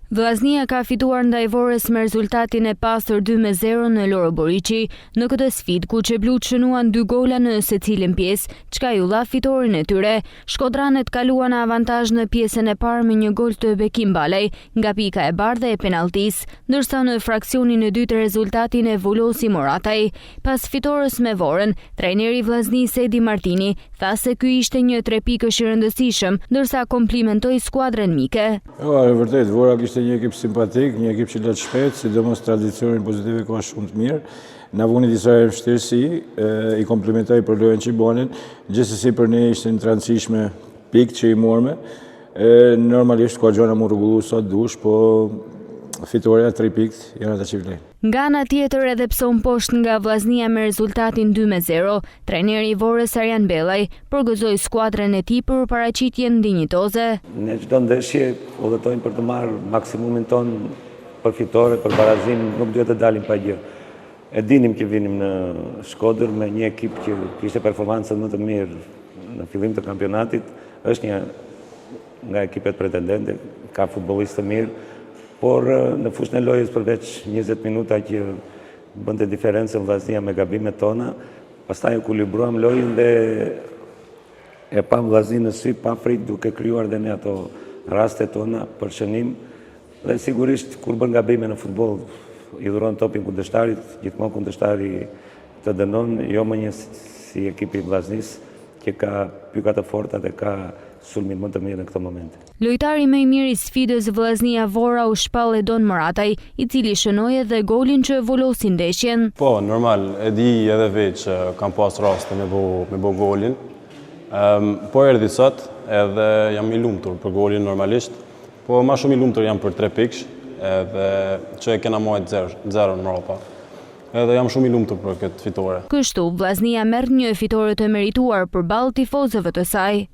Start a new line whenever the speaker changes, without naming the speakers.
Vllaznia ka fituar ndaj Vorrës me rezultatin e pastër 2-0 në Loro Boriqi, në këtë sfidë ku çeblut shënuan 2 gola në secilin pjesë, çka ju dha fitorin e tyre. Shkodranet kaluan në avantazh në pjesën e parë me 1 gol të Bekim Balej nga pika e bardhë e penalltis, ndërsa në fraksionin e dytë rezultatin e vulosi Morataj. Pas fitores me Vorën, trajneri i vllaznisë Edi Martini tha se ky ishte një 3 pikësh i rëndësishëm, ndërsa komplimentoi skuadrën mike.
Vërtet, Vora kishte një ekip simpatik, një ekip që lët shpejt, sidomos tradicionin pozitiv ka shumë të mirë. Na vuni disa vështirësi, i komplimentoj për lojën që i bonin, gjithsesi për ne ishte një rëndësishme pikë që i morme. Normalisht ka gjona mu rregullu sot dush, po fitoria 3 pikë janë ata që vlen.
Nga ana tjetër edhe pse u poshtë nga vllaznia me rezultatin 2-0, trajneri i Vorës Arjan Bellaj përgëzoi skuadrën e tij për paraqitjen dinjitoze.
Ne çdo ndeshje udhëtojmë për të marrë maksimumin ton për fitore, për barazim, nuk duhet të dalim pa gjë. E dinim që vinim në Shkodër me një ekip që kishte performancën më të mirë në fillim të kampionatit, është një nga ekipet pretendente, ka futbollistë të mirë, por në fushën e lojës përveç 20 minuta që bënte diferencën vllaznia me gabimet tona, pastaj u ekuilibruam lojën dhe e pam vllaznin në sy pa prit duke krijuar dhe ne ato rastet tona për shënim. Dhe sigurisht kur bën gabime në futboll i dhuron topin kundërshtarit, gjithmonë kundërshtari të dënon, jo më një si ekipi i vllaznisë që ka pyka të forta dhe ka sulmin më të mirë në këtë moment.
Lojtari më i mirë i sfidës vllaznia Vora u shpall Edon Morataj, i cili shënoi edhe golin që vulosi ndeshjen.
Po, normal, e di edhe vetë që kam pas raste me bo golin. Po erdhi sot edhe jam i lumtur për golin normalisht, po ma shumë i lumtur jam për 3 pikësh, edhe që e kena marrë 0 në Europa. Edhe jam shumë i lumtur për këtë fitore.
Kështu, vllaznia merr një fitore të merituar përballë tifozëve të saj.